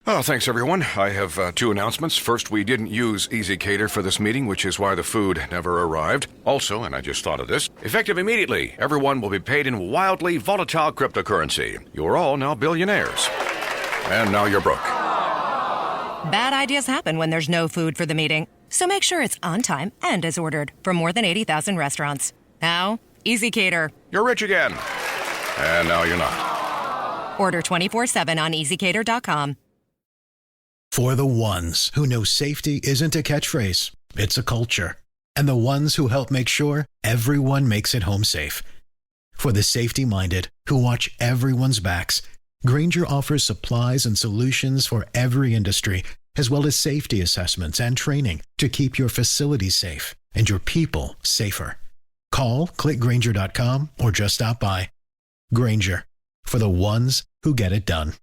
Oh, thanks, everyone. I have two announcements. First, we didn't use easycater for this meeting, which is why the food never arrived. Also, and I just thought of this, effective immediately, everyone will be paid in wildly volatile cryptocurrency. You're all now billionaires. And now you're broke. Bad ideas happen when there's no food for the meeting. So make sure it's on time and as ordered from more than 80,000 restaurants. Now, easycater. You're rich again. And now you're not. Order 24/7 on easycater.com. For the ones who know safety isn't a catchphrase, it's a culture. And the ones who help make sure everyone makes it home safe. For the safety-minded who watch everyone's backs, Grainger offers supplies and solutions for every industry, as well as safety assessments and training to keep your facilities safe and your people safer. Call, click Grainger.com, or just stop by. Grainger, for the ones who get it done.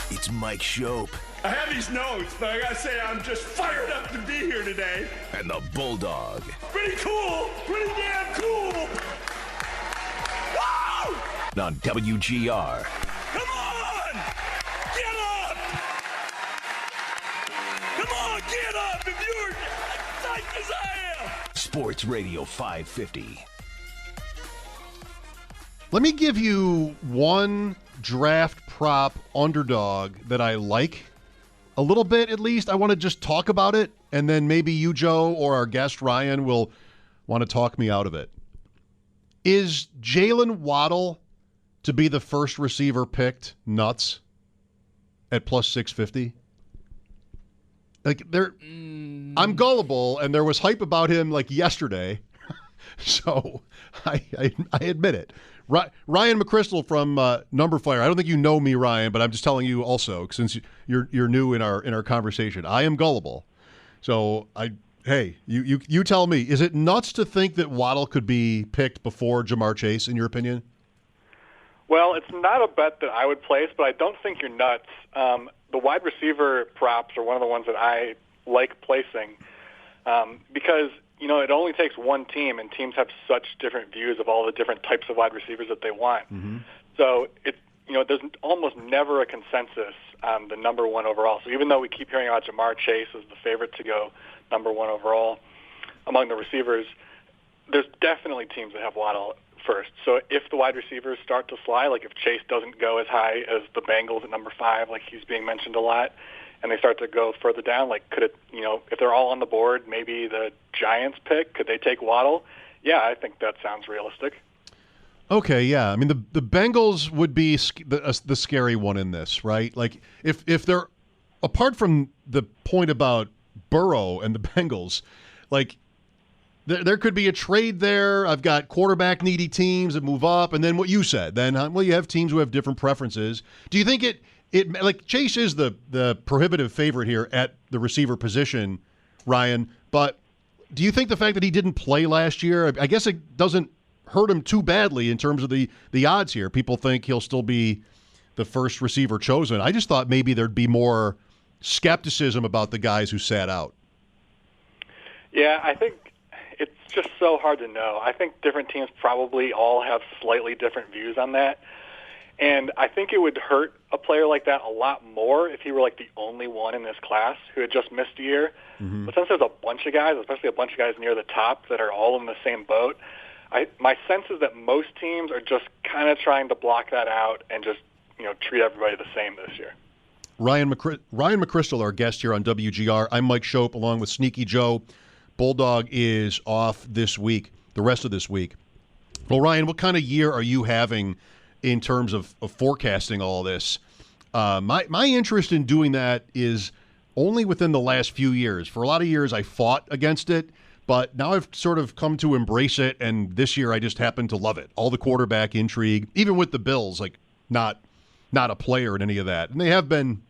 It's Mike Shope. I have these notes, but I gotta say I'm just fired up to be here today. And the Bulldog. Pretty cool! Pretty damn cool! Woo! On WGR. Come on! Get up! Come on, get up if you're psyched as I am! Sports Radio 550. Let me give you one draft prop underdog that I like a little bit, at least. I want to just talk about it, and then maybe you, Joe, or our guest Ryan will want to talk me out of it. Is Jalen Waddle to be the first receiver picked nuts at plus 650? Like, I'm gullible, and there was hype about him like yesterday, so I admit it. Ryan McChrystal from Number Fire. I don't think you know me, Ryan, but I'm just telling you also, since you're new in our conversation. I am gullible, so you tell me. Is it nuts to think that Waddle could be picked before Jamar Chase, in your opinion? Well, it's not a bet that I would place, but I don't think you're nuts. The wide receiver props are one of the ones that I like placing because it only takes one team, and teams have such different views of all the different types of wide receivers that they want. Mm-hmm. So there's almost never a consensus on the number one overall. So even though we keep hearing about Jamar Chase as the favorite to go number one overall among the receivers, there's definitely teams that have Waddle first. So if the wide receivers start to slide, like if Chase doesn't go as high as the Bengals at number 5, like he's being mentioned a lot, and they start to go further down, like could it, if they're all on the board, maybe the Giants pick, could they take Waddle? Yeah, I think that sounds realistic. Okay, yeah. I mean, the Bengals would be the scary one in this, right? Like if they're, apart from the point about Burrow and the Bengals, like there could be a trade there. I've got quarterback needy teams that move up, and then what you said. Then, you have teams who have different preferences. Do you think it like Chase is the prohibitive favorite here at the receiver position, Ryan? But do you think the fact that he didn't play last year, I guess it doesn't hurt him too badly in terms of the odds here? People think he'll still be the first receiver chosen. I just thought maybe there'd be more skepticism about the guys who sat out. Yeah, I think it's just so hard to know. I think different teams probably all have slightly different views on that. And I think it would hurt a player like that a lot more if he were like the only one in this class who had just missed a year. Mm-hmm. But since there's a bunch of guys, especially a bunch of guys near the top that are all in the same boat, my sense is that most teams are just kind of trying to block that out and just treat everybody the same this year. Ryan McChrystal, our guest here on WGR. I'm Mike Shope, along with Sneaky Joe. Bulldog is off this week, the rest of this week. Well, Ryan, what kind of year are you having in terms of forecasting all this? My interest in doing that is only within the last few years. For a lot of years, I fought against it, but now I've sort of come to embrace it, and this year I just happen to love it. All the quarterback intrigue, even with the Bills, like not a player in any of that. And they have been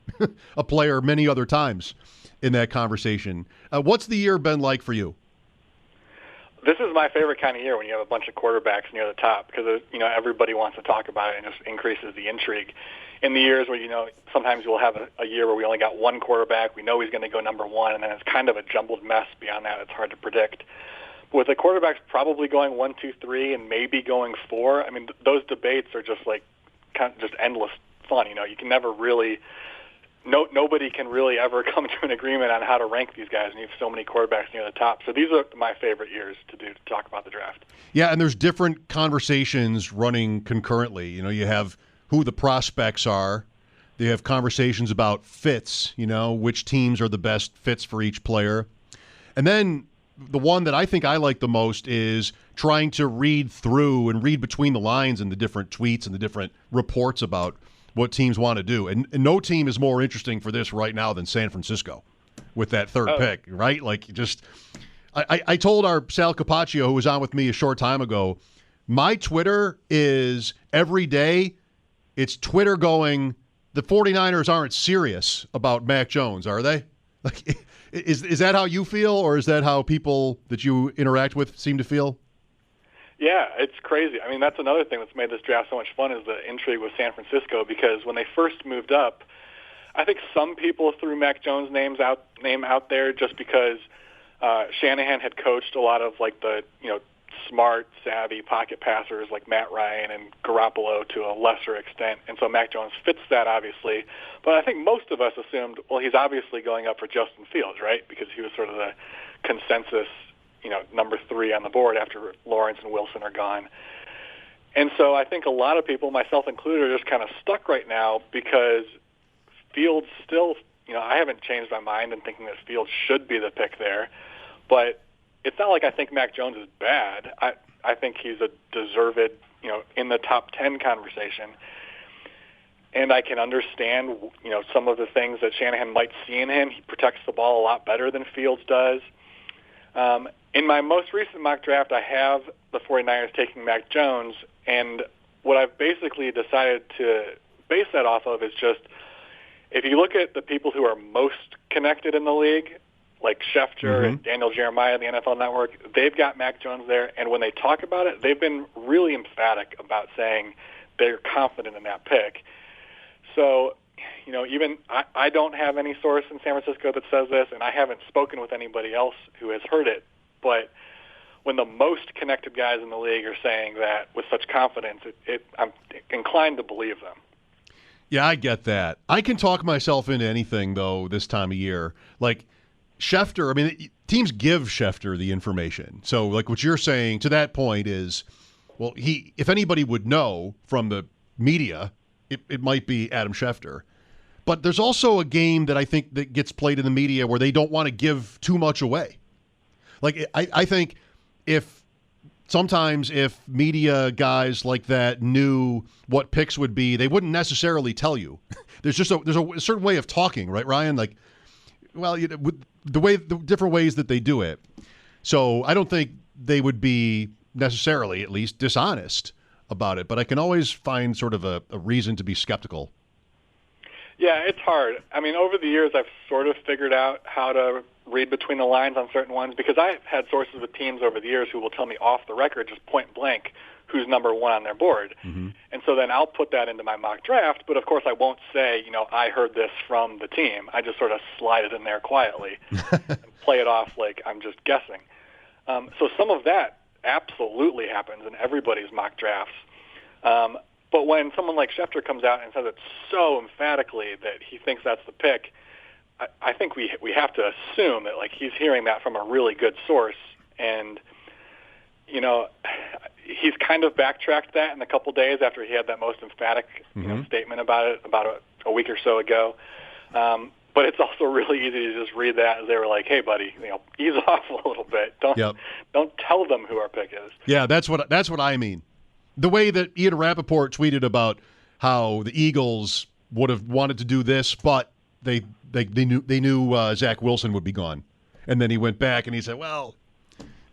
a player many other times in that conversation. What's the year been like for you? This is my favorite kind of year when you have a bunch of quarterbacks near the top because everybody wants to talk about it and just increases the intrigue. In the years where sometimes you'll have a year where we only got one quarterback, we know he's going to go number one, and then it's kind of a jumbled mess beyond that. It's hard to predict. But with the quarterbacks probably going 1, 2, 3, and maybe going 4, I mean those debates are just like kind of just endless fun. You can never really nobody can really ever come to an agreement on how to rank these guys, and you have so many quarterbacks near the top. So these are my favorite years to talk about the draft. Yeah, and there's different conversations running concurrently. You have who the prospects are. They have conversations about fits, which teams are the best fits for each player. And then the one that I think I like the most is trying to read through and read between the lines in the different tweets and the different reports about what teams want to do. And no team is more interesting for this right now than San Francisco with that third pick, right? I told our Sal Capaccio, who was on with me a short time ago, my Twitter is every day, it's Twitter going, the 49ers aren't serious about Mac Jones, are they? Is that how you feel, or is that how people that you interact with seem to feel? Yeah, it's crazy. I mean, that's another thing that's made this draft so much fun is the intrigue with San Francisco, because when they first moved up, I think some people threw Mac Jones' name out there just because Shanahan had coached a lot of the smart, savvy pocket passers like Matt Ryan and Garoppolo to a lesser extent, and so Mac Jones fits that obviously. But I think most of us assumed, well, he's obviously going up for Justin Fields, right? Because he was sort of the consensus number 3 on the board after Lawrence and Wilson are gone. And so I think a lot of people, myself included, are just kind of stuck right now because Fields still, I haven't changed my mind in thinking that Fields should be the pick there. But it's not like I think Mac Jones is bad. I think he's a deserved, in the top 10 conversation. And I can understand, some of the things that Shanahan might see in him. He protects the ball a lot better than Fields does. In my most recent mock draft, I have the 49ers taking Mac Jones, and what I've basically decided to base that off of is just, if you look at the people who are most connected in the league, like Schefter and Daniel Jeremiah, the NFL Network, they've got Mac Jones there, and when they talk about it, they've been really emphatic about saying they're confident in that pick. So, even I don't have any source in San Francisco that says this, and I haven't spoken with anybody else who has heard it, but when the most connected guys in the league are saying that with such confidence, I'm inclined to believe them. Yeah, I get that. I can talk myself into anything, though, this time of year. Like Schefter, teams give Schefter the information. So, what you're saying to that point is, well, if anybody would know from the media, it might be Adam Schefter. But there's also a game that I think that gets played in the media where they don't want to give too much away. I think sometimes if media guys like that knew what picks would be, they wouldn't necessarily tell you. There's a certain way of talking, right, Ryan? The different ways that they do it. So I don't think they would be necessarily, at least, dishonest about it. But I can always find sort of a reason to be skeptical. Yeah, it's hard. Over the years, I've sort of figured out how to read between the lines on certain ones, because I've had sources with teams over the years who will tell me off the record, just point blank, who's number 1 on their board. Mm-hmm. And so then I'll put that into my mock draft, but of course I won't say, I heard this from the team. I just sort of slide it in there quietly and play it off like I'm just guessing. So some of that absolutely happens in everybody's mock drafts. But when someone like Schefter comes out and says it so emphatically that he thinks that's the pick, I think we have to assume that he's hearing that from a really good source, and he's kind of backtracked that in a couple days after he had that most emphatic statement about it about a week or so ago. But it's also really easy to just read that as they were like, "Hey, buddy, ease off a little bit. Don't tell them who our pick is." Yeah, that's what I mean. The way that Ian Rappaport tweeted about how the Eagles would have wanted to do this, but they knew Zach Wilson would be gone, and then he went back and he said, "Well,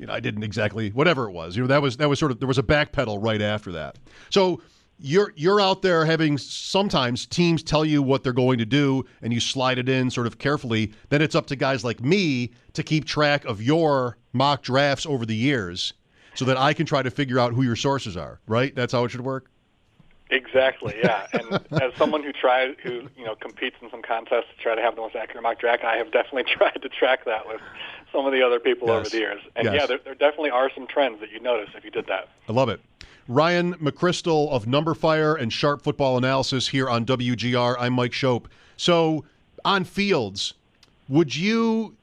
I didn't exactly whatever it was." That was sort of, there was a backpedal right after that. So you're out there having sometimes teams tell you what they're going to do, and you slide it in sort of carefully. Then it's up to guys like me to keep track of your mock drafts over the years, so that I can try to figure out who your sources are, right? That's how it should work? Exactly, yeah. And as someone who competes in some contests to try to have the most accurate mock draft, I have definitely tried to track that with some of the other people over the years. And yeah, there definitely are some trends that you notice if you did that. I love it. Ryan McChrystal of Number Fire and Sharp Football Analysis here on WGR. I'm Mike Schopp. So on Fields, do you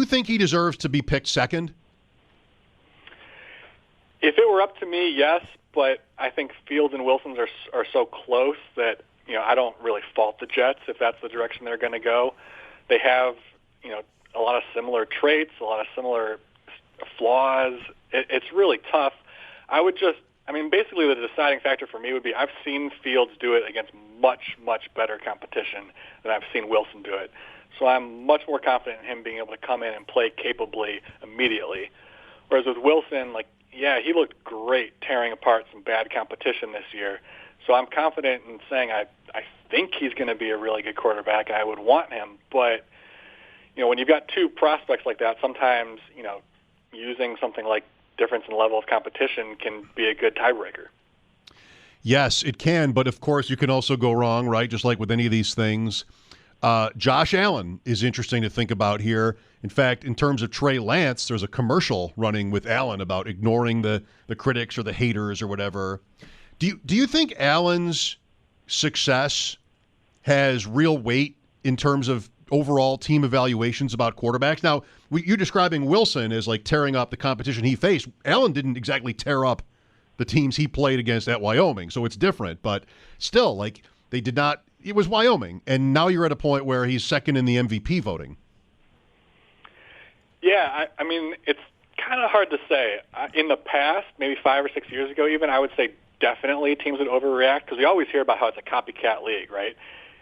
think he deserves to be picked second? If it were up to me, yes, but I think Fields and Wilson are so close that I don't really fault the Jets if that's the direction they're going to go. They have a lot of similar traits, a lot of similar flaws. It's really tough. Basically the deciding factor for me would be I've seen Fields do it against much, much better competition than I've seen Wilson do it. So I'm much more confident in him being able to come in and play capably immediately. Whereas with Wilson, he looked great tearing apart some bad competition this year. So I'm confident in saying I think he's going to be a really good quarterback. I would want him. But, when you've got two prospects like that, sometimes, using something like difference in level of competition can be a good tiebreaker. Yes, it can. But, of course, you can also go wrong, right? Just like with any of these things. Josh Allen is interesting to think about here. In fact, in terms of Trey Lance, there's a commercial running with Allen about ignoring the critics or the haters or whatever. Do you think Allen's success has real weight in terms of overall team evaluations about quarterbacks? Now, you're describing Wilson as tearing up the competition he faced. Allen didn't exactly tear up the teams he played against at Wyoming, so it's different. But still, they did not. It was Wyoming, and now you're at a point where he's second in the MVP voting. Yeah, it's kind of hard to say. In the past, maybe 5 or 6 years ago even, I would say definitely teams would overreact because we always hear about how it's a copycat league, right?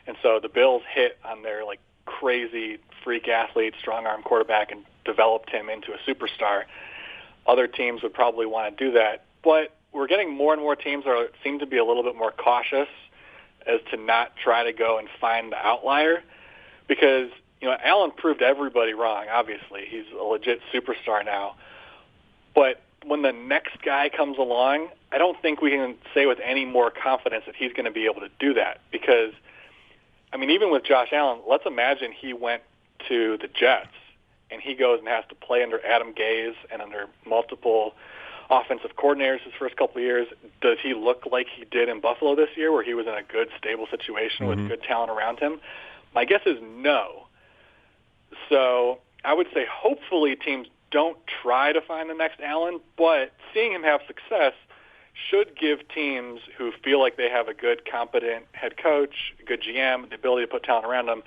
And so the Bills hit on their crazy freak athlete, strong-arm quarterback and developed him into a superstar. Other teams would probably want to do that. But we're getting more and more teams that seem to be a little bit more cautious as to not try to go and find the outlier because, Allen proved everybody wrong, obviously. He's a legit superstar now. But when the next guy comes along, I don't think we can say with any more confidence that he's going to be able to do that because, even with Josh Allen, let's imagine he went to the Jets and he goes and has to play under Adam Gase and under multiple offensive coordinators his first couple of years. Does he look like he did in Buffalo this year where he was in a good, stable situation with good talent around him? My guess is no. So I would say hopefully teams don't try to find the next Allen, but seeing him have success should give teams who feel like they have a good, competent head coach, a good GM, the ability to put talent around them,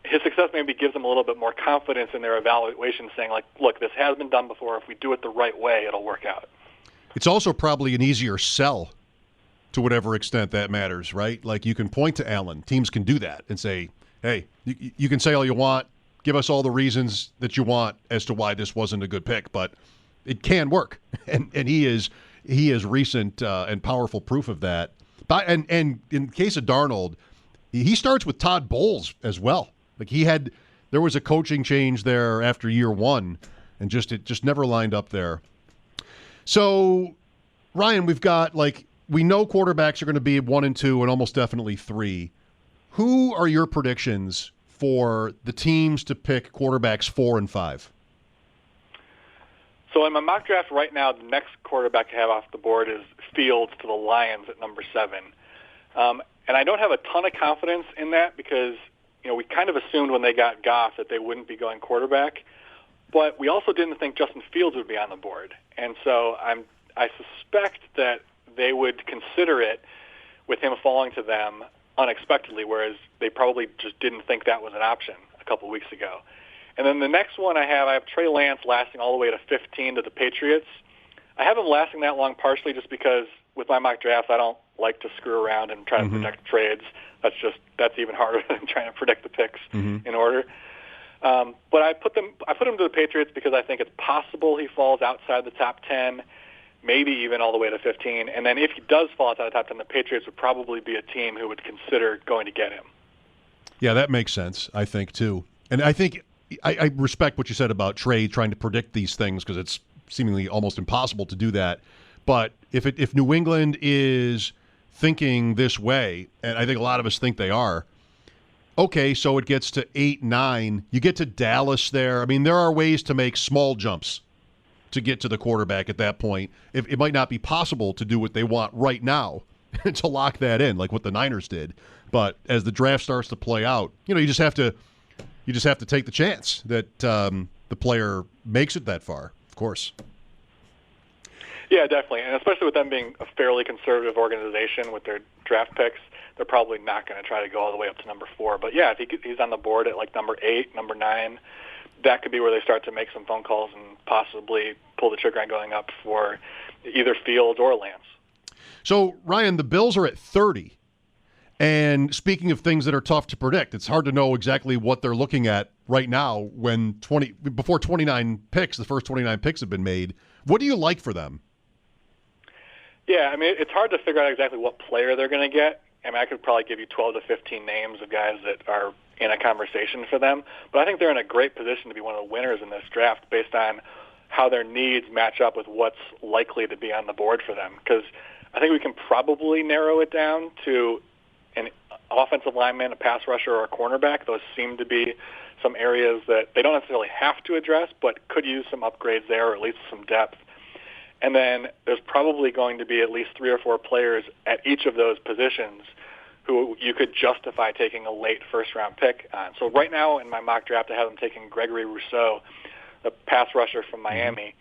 his success maybe gives them a little bit more confidence in their evaluation, saying, look, this has been done before. If we do it the right way, it'll work out. It's also probably an easier sell to whatever extent that matters, right? You can point to Allen. Teams can do that and say, hey, you can say all you want. Give us all the reasons that you want as to why this wasn't a good pick, but it can work. And he is recent and powerful proof of that. And in the case of Darnold, he starts with Todd Bowles as well. There was a coaching change there after year one, and it just never lined up there. So, Ryan, we've got we know quarterbacks are going to be 1 and 2 and almost definitely 3. Who are your predictions for the teams to pick quarterbacks 4 and 5? So in my mock draft right now, the next quarterback I have off the board is Fields to the Lions at number 7. And I don't have a ton of confidence in that because, we kind of assumed when they got Goff that they wouldn't be going quarterback. But we also didn't think Justin Fields would be on the board. And so I suspect that they would consider it with him falling to them unexpectedly, whereas they probably just didn't think that was an option a couple weeks ago. And then the next one I have Trey Lance lasting all the way to 15 to the Patriots. I have him lasting that long partially just because with my mock drafts I don't like to screw around and try to predict trades. That's even harder than trying to predict the picks in order. But I put him to the Patriots because I think it's possible he falls outside the top 10, maybe even all the way to 15. And then if he does fall outside the top 10, the Patriots would probably be a team who would consider going to get him. Yeah, that makes sense, I think, too. And I think I respect what you said about Trey trying to predict these things because it's seemingly almost impossible to do that. But if New England is thinking this way, and I think a lot of us think they are. Okay, so it gets to 8, 9. You get to Dallas there. I mean, there are ways to make small jumps to get to the quarterback at that point. It might not be possible to do what they want right now to lock that in, like what the Niners did. But as the draft starts to play out, you just have to take the chance that the player makes it that far, of course. Yeah, definitely, and especially with them being a fairly conservative organization with their draft picks, they're probably not going to try to go all the way up to number 4. But yeah, if he's on the board at like number 8, number 9, that could be where they start to make some phone calls and possibly pull the trigger on going up for either Fields or Lance. So, Ryan, the Bills are at 30. And speaking of things that are tough to predict, it's hard to know exactly what they're looking at right now when before 29 picks, the first 29 picks have been made. What do you like for them? Yeah, I mean, it's hard to figure out exactly what player they're going to get. I mean, I could probably give you 12 to 15 names of guys that are in a conversation for them. But I think they're in a great position to be one of the winners in this draft based on how their needs match up with what's likely to be on the board for them. Because I think we can probably narrow it down to an offensive lineman, a pass rusher, or a cornerback. Those seem to be some areas that they don't necessarily have to address, but could use some upgrades there, or at least some depth. And then there's probably going to be at least 3 or 4 players at each of those positions who you could justify taking a late first-round pick on. So right now in my mock draft, I have them taking Gregory Rousseau, the pass rusher from Miami.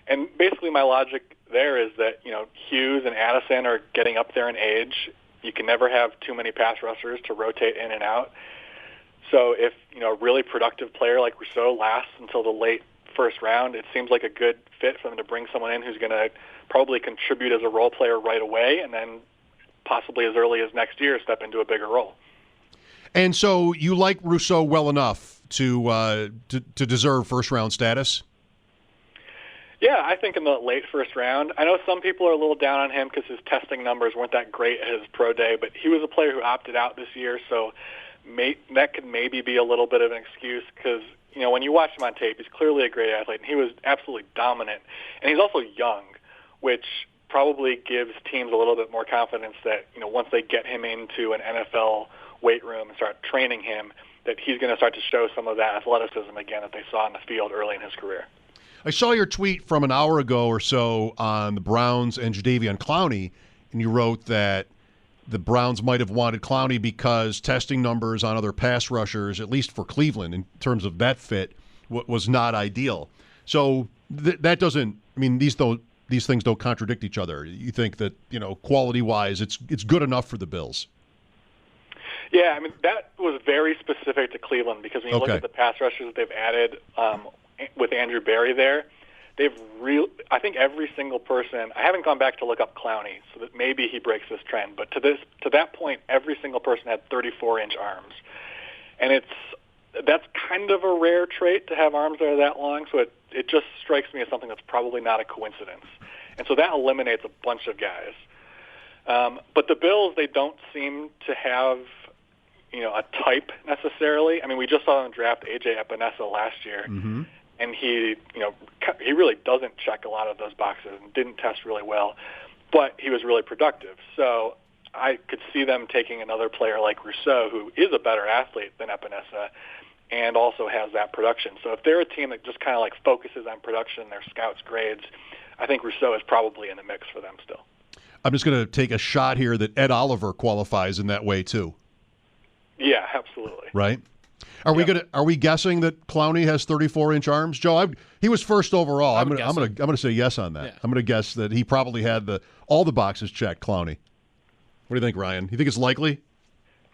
And basically my logic there is that, Hughes and Addison are getting up there in age. You can never have too many pass rushers to rotate in and out. So if, a really productive player like Rousseau lasts until the late first round, it seems like a good fit for them to bring someone in who's going to probably contribute as a role player right away, and then possibly as early as next year step into a bigger role. And so you like Rousseau well enough to deserve first-round status? Yeah, I think in the late first round. I know some people are a little down on him because his testing numbers weren't that great at his pro day, but he was a player who opted out this year, so that could maybe be a little bit of an excuse because, when you watch him on tape, he's clearly a great athlete, and he was absolutely dominant. And he's also young, which probably gives teams a little bit more confidence that, once they get him into an NFL weight room and start training him, that he's going to start to show some of that athleticism again that they saw in the field early in his career. I saw your tweet from an hour ago or so on the Browns and Jadeveon Clowney, and you wrote that the Browns might have wanted Clowney because testing numbers on other pass rushers, at least for Cleveland, in terms of that fit, was not ideal. So that doesn't – I mean, these things don't contradict each other. You think that, quality-wise, it's good enough for the Bills. Yeah, I mean, that was very specific to Cleveland because when you look at the pass rushers that they've added with Andrew Berry there, I think every single person, I haven't gone back to look up Clowney so that maybe he breaks this trend, but to that point, every single person had 34-inch arms. And that's kind of a rare trait to have arms that are that long, so it just strikes me as something that's probably not a coincidence. And so that eliminates a bunch of guys. But the Bills, they don't seem to have, a type necessarily. I mean, we just saw them draft A.J. Epinesa last year. Mm-hmm. And he really doesn't check a lot of those boxes and didn't test really well, but he was really productive. So I could see them taking another player like Rousseau, who is a better athlete than Epinesa and also has that production. So if they're a team that just kind of focuses on production, their scouts' grades, I think Rousseau is probably in the mix for them still. I'm just going to take a shot here that Ed Oliver qualifies in that way too. Yeah, absolutely. Right? Are we guessing that Clowney has 34-inch arms, Joe? He was first overall. I'm gonna say yes on that. Yeah. I'm gonna guess that he probably had all the boxes checked. Clowney. What do you think, Ryan? You think it's likely?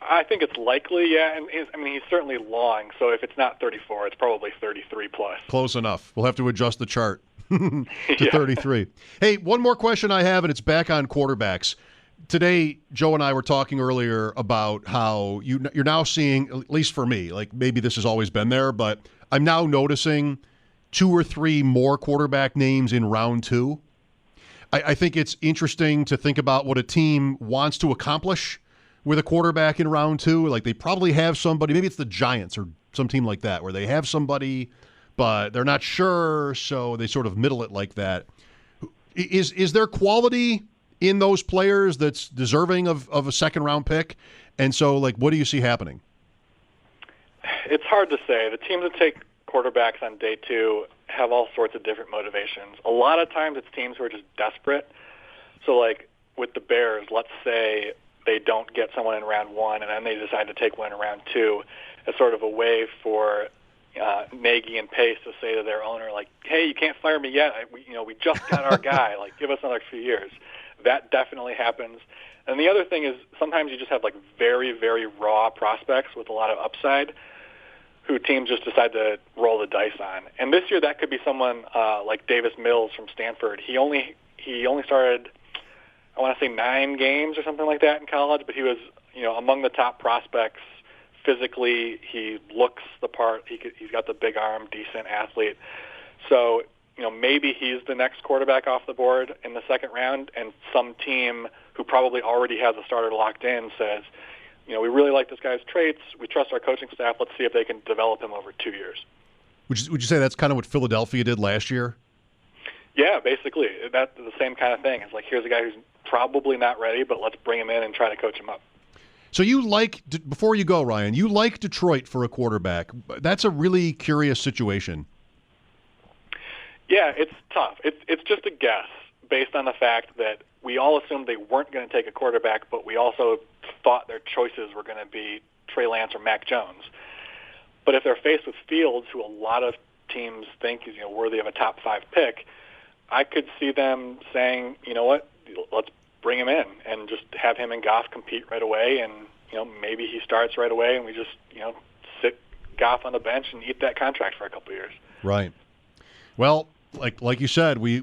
I think it's likely. Yeah, and he's certainly long. So if it's not 34, it's probably 33 plus. Close enough. We'll have to adjust the chart to 33. Hey, one more question I have, and it's back on quarterbacks. Today, Joe and I were talking earlier about how you're now seeing, at least for me, maybe this has always been there, but I'm now noticing 2 or 3 more quarterback names in round 2. I think it's interesting to think about what a team wants to accomplish with a quarterback in round 2. They probably have somebody, maybe it's the Giants or some team like that, where they have somebody, but they're not sure, so they sort of middle it like that. Is there quality in those players that's deserving of a second-round pick? And so, like, what do you see happening? It's hard to say. The teams that take quarterbacks on day 2 have all sorts of different motivations. A lot of times it's teams who are just desperate. So, like, with the Bears, let's say they don't get someone in round 1, and then they decide to take one in round 2 as sort of a way for Nagy and Pace to say to their owner, like, hey, you can't fire me yet. We just got our guy. Like, give us another few years. That definitely happens. And the other thing is sometimes you just have, like, very, very raw prospects with a lot of upside who teams just decide to roll the dice on. And this year that could be someone like Davis Mills from Stanford. He only started, I want to say 9 games or something like that in college, but he was, among the top prospects physically. He looks the part. He's got the big arm, decent athlete. So, maybe he's the next quarterback off the board in the second round, and some team who probably already has a starter locked in says, we really like this guy's traits. We trust our coaching staff. Let's see if they can develop him over 2 years. Would you say that's kind of what Philadelphia did last year? Yeah, basically. That's the same kind of thing. It's like, here's a guy who's probably not ready, but let's bring him in and try to coach him up. So before you go, Ryan, you like Detroit for a quarterback. That's a really curious situation. Yeah, it's tough. It's just a guess based on the fact that we all assumed they weren't going to take a quarterback, but we also thought their choices were going to be Trey Lance or Mac Jones. But if they're faced with Fields, who a lot of teams think is worthy of a top 5 pick, I could see them saying, you know what, let's bring him in and just have him and Goff compete right away, and maybe he starts right away, and we just sit Goff on the bench and eat that contract for a couple of years. Right. Well, like you said, we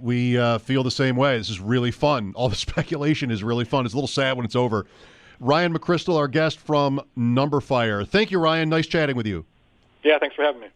feel the same way. This is really fun. All the speculation is really fun. It's a little sad when it's over. Ryan McChrystal, our guest from Number Fire. Thank you, Ryan. Nice chatting with you. Yeah, thanks for having me.